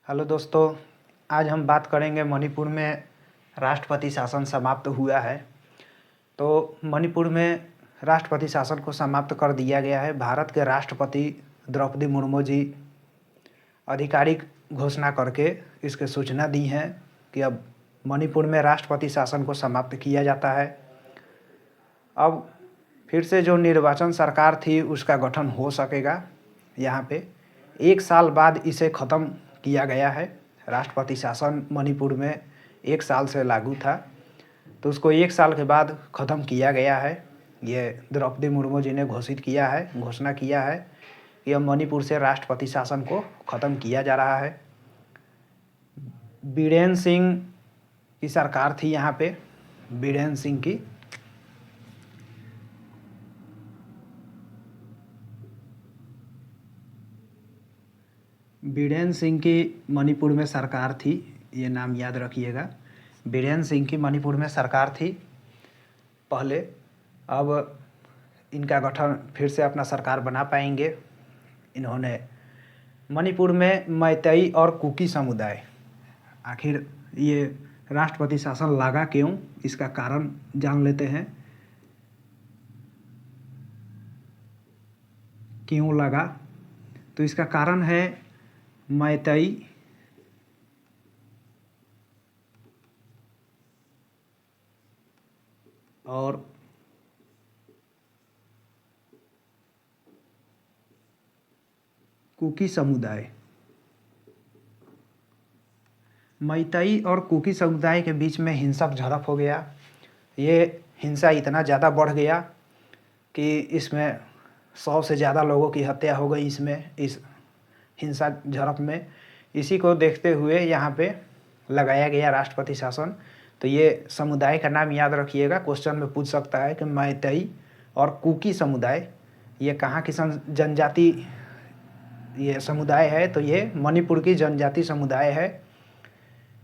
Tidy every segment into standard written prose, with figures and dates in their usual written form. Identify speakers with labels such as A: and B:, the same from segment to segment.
A: Hello दोस्तों, आज हम बात करेंगे मणिपुर में राष्ट्रपति शासन समाप्त हुआ है। तो मणिपुर में राष्ट्रपति शासन को समाप्त कर दिया गया है। भारत के राष्ट्रपति द्रौपदी मुर्मू जी आधिकारिक घोषणा करके इसकी सूचना दी है कि अब मणिपुर में राष्ट्रपति शासन को समाप्त किया जाता है। अब फिर से जो निर्वाचन सरकार थी उसका गठन हो सकेगा। यहाँ पे 1 साल बाद इसे ख़त्म किया गया है। राष्ट्रपति शासन मणिपुर में 1 साल से लागू था, तो उसको 1 साल के बाद ख़त्म किया गया है। ये द्रौपदी मुर्मू जी ने घोषणा किया है कि अब मणिपुर से राष्ट्रपति शासन को ख़त्म किया जा रहा है। बीरेन सिंह की सरकार थी यहाँ पे। बीरेन सिंह की मणिपुर में सरकार थी, ये नाम याद रखिएगा। बीरेन सिंह की मणिपुर में सरकार थी पहले। अब इनका गठन फिर से अपना सरकार बना पाएंगे। इन्होंने मणिपुर में मैतेई और कुकी समुदाय, आखिर ये राष्ट्रपति शासन लगा क्यों, इसका कारण जान लेते हैं। क्यों लगा, तो इसका कारण है मैतेई और कुकी समुदाय। मैतेई और कुकी समुदाय के बीच में हिंसक झड़प हो गया। ये हिंसा इतना ज़्यादा बढ़ गया कि इसमें 100 से ज़्यादा लोगों की हत्या हो गई इस हिंसा झड़प में। इसी को देखते हुए यहाँ पे लगाया गया राष्ट्रपति शासन। तो ये समुदाय का नाम याद रखिएगा, क्वेश्चन में पूछ सकता है कि मैतेई और कुकी समुदाय ये कहाँ की जनजाति ये समुदाय है, तो ये मणिपुर की जनजाति समुदाय है।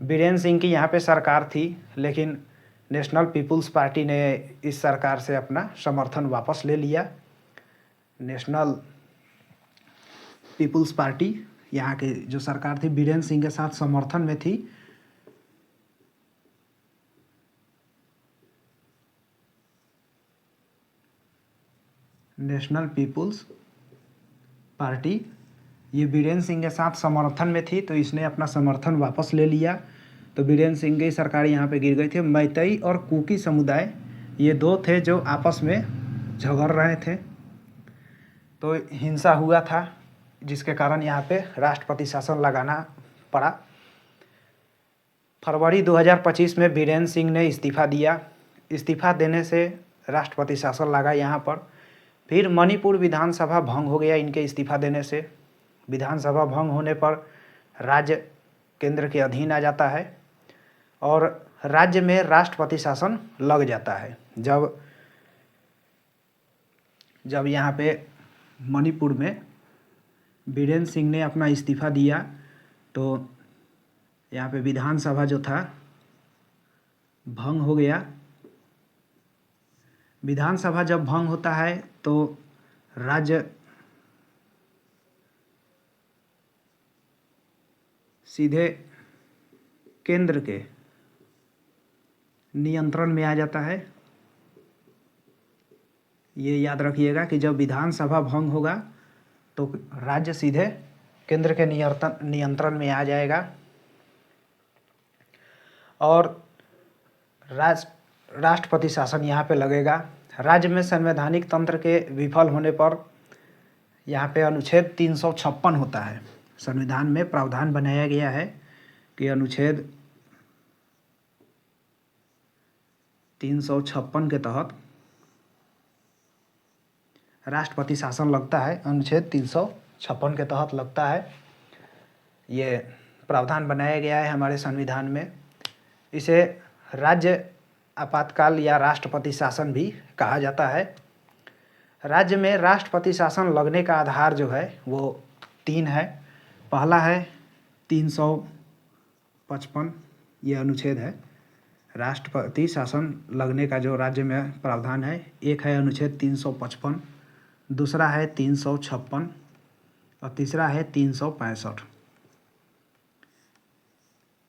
A: बीरेन सिंह की यहाँ पे सरकार थी, लेकिन नेशनल पीपुल्स पार्टी ने इस सरकार से अपना समर्थन वापस ले लिया। नेशनल पीपुल्स पार्टी यहाँ की जो सरकार थी बीरेन सिंह के साथ समर्थन में थी। नेशनल पीपुल्स पार्टी ये बीरेन सिंह के साथ समर्थन में थी, तो इसने अपना समर्थन वापस ले लिया। तो बीरेन सिंह की सरकार यहाँ पे गिर गई थी। मैतेई और कुकी समुदाय ये दो थे जो आपस में झगड़ रहे थे, तो हिंसा हुआ था, जिसके कारण यहाँ पे राष्ट्रपति शासन लगाना पड़ा। फरवरी 2025 में बीरेन सिंह ने इस्तीफ़ा दिया। इस्तीफ़ा देने से राष्ट्रपति शासन लगा यहाँ पर। फिर मणिपुर विधानसभा भंग हो गया इनके इस्तीफ़ा देने से। विधानसभा भंग होने पर राज्य केंद्र के अधीन आ जाता है और राज्य में राष्ट्रपति शासन लग जाता है। जब यहाँ पे मणिपुर में बीरेन सिंह ने अपना इस्तीफ़ा दिया, तो यहाँ पे विधानसभा जो था भंग हो गया। विधानसभा जब भंग होता है तो राज्य सीधे केंद्र के नियंत्रण में आ जाता है। ये याद रखिएगा कि जब विधानसभा भंग होगा तो राज्य सीधे केंद्र के नियंत्रण में आ जाएगा और राष्ट्रपति शासन यहाँ पे लगेगा। राज्य में संवैधानिक तंत्र के विफल होने पर यहाँ पे अनुच्छेद 356 होता है। संविधान में प्रावधान बनाया गया है कि अनुच्छेद 356 के तहत राष्ट्रपति शासन लगता है। अनुच्छेद 356 के तहत लगता है। ये प्रावधान बनाया गया है हमारे संविधान में। इसे राज्य आपातकाल या राष्ट्रपति शासन भी कहा जाता है। राज्य में राष्ट्रपति शासन लगने का आधार जो है वो 3 है। पहला है 355, ये अनुच्छेद है। राष्ट्रपति शासन लगने का जो राज्य में प्रावधान है, एक है अनुच्छेद 355, दूसरा है 356 और तीसरा है 365।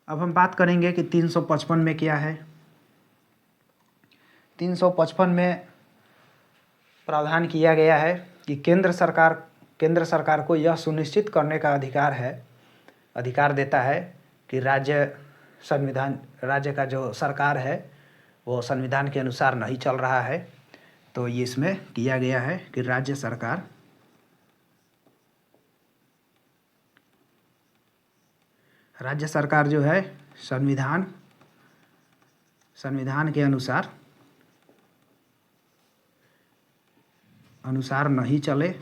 A: अब हम बात करेंगे कि 355 में क्या है। 355 में प्रावधान किया गया है कि केंद्र सरकार को यह सुनिश्चित करने का अधिकार देता है कि राज्य का जो सरकार है वो संविधान के अनुसार नहीं चल रहा है। तो ये इसमें किया गया है कि राज्य सरकार जो है संविधान के अनुसार नहीं चले,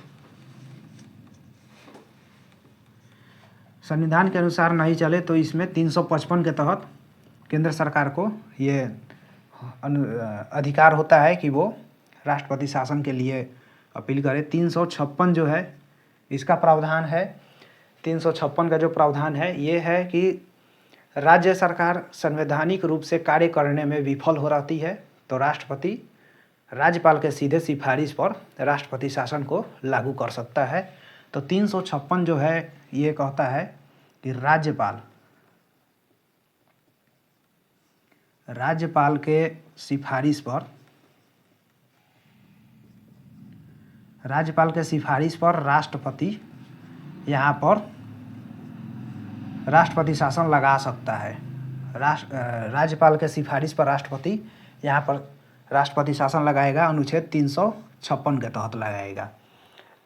A: संविधान के अनुसार नहीं चले तो इसमें 355 के तहत केंद्र सरकार को ये अधिकार होता है कि वो राष्ट्रपति शासन के लिए अपील करे। 356 जो है इसका प्रावधान है। 356 का जो प्रावधान है ये है कि राज्य सरकार संवैधानिक रूप से कार्य करने में विफल हो रहती है तो राष्ट्रपति राज्यपाल के सीधे सिफारिश पर राष्ट्रपति शासन को लागू कर सकता है। तो 356 जो है ये कहता है कि राज्यपाल के सिफारिश पर राष्ट्रपति यहाँ पर राष्ट्रपति शासन लगा सकता है। राज्यपाल के सिफारिश पर राष्ट्रपति यहाँ पर राष्ट्रपति शासन लगाएगा, अनुच्छेद 356 के तहत लगाएगा।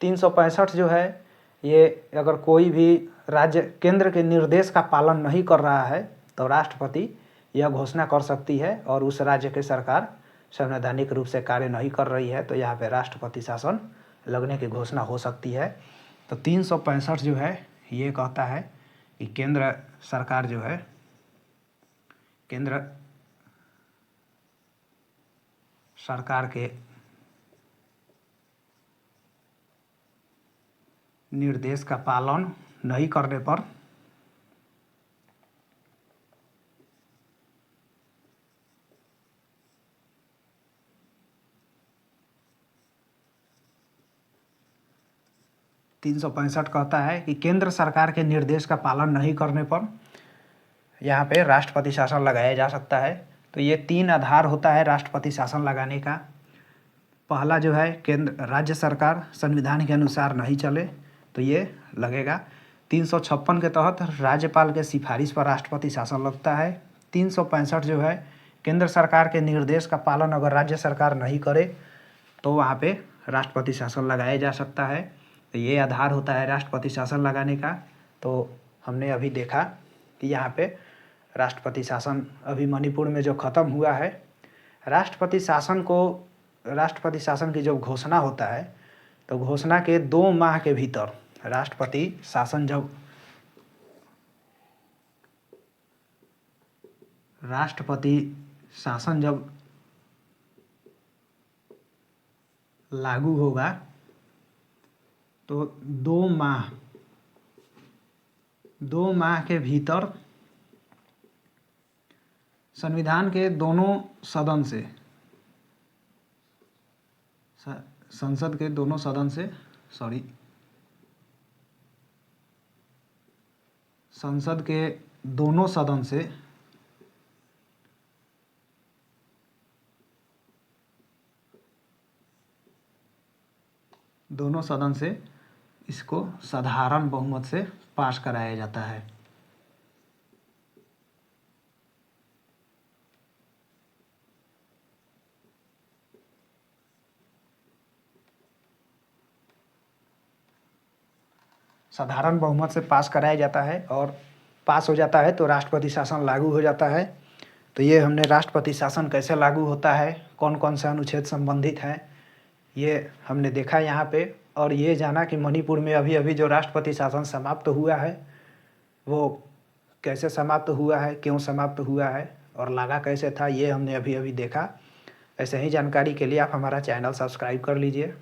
A: 365 जो है ये अगर कोई भी राज्य केंद्र के निर्देश का पालन नहीं कर रहा है तो राष्ट्रपति यह घोषणा कर सकती है और उस राज्य की सरकार संवैधानिक रूप से कार्य नहीं कर रही है तो यहाँ पे राष्ट्रपति शासन लगने की घोषणा हो सकती है। तो 365 जो है ये कहता है कि केंद्र सरकार जो है केंद्र सरकार के निर्देश का पालन नहीं करने पर (365) कहता है कि केंद्र सरकार के निर्देश का पालन नहीं करने पर यहाँ पे राष्ट्रपति शासन लगाया जा सकता है। तो ये 3 आधार होता है राष्ट्रपति शासन लगाने का। पहला जो है राज्य सरकार संविधान के अनुसार नहीं चले तो ये लगेगा। 356 के तहत राज्यपाल के सिफारिश पर राष्ट्रपति शासन लगता है। 365 जो है केंद्र सरकार के निर्देश का पालन अगर राज्य सरकार नहीं करे तो वहाँ पे राष्ट्रपति शासन लगाया जा सकता है। तो ये आधार होता है राष्ट्रपति शासन लगाने का। तो हमने अभी देखा कि यहाँ पे राष्ट्रपति शासन अभी मणिपुर में जो ख़त्म हुआ है, राष्ट्रपति शासन की जब घोषणा होता है तो घोषणा के 2 माह के भीतर राष्ट्रपति शासन जब लागू होगा तो 2 माह के भीतर संविधान के दोनों सदन से संसद के दोनों सदन से संसद के दोनों सदन से इसको साधारण बहुमत से पास कराया जाता है। साधारण बहुमत से पास कराया जाता है और पास हो जाता है तो राष्ट्रपति शासन लागू हो जाता है। तो ये हमने राष्ट्रपति शासन कैसे लागू होता है, कौन कौन से अनुच्छेद संबंधित हैं, ये हमने देखा यहाँ पे। और ये जाना कि मणिपुर में अभी जो राष्ट्रपति शासन समाप्त हुआ है वो कैसे समाप्त हुआ है, क्यों समाप्त हुआ है और लगा कैसे था, ये हमने अभी देखा। ऐसे ही जानकारी के लिए आप हमारा चैनल सब्सक्राइब कर लीजिए।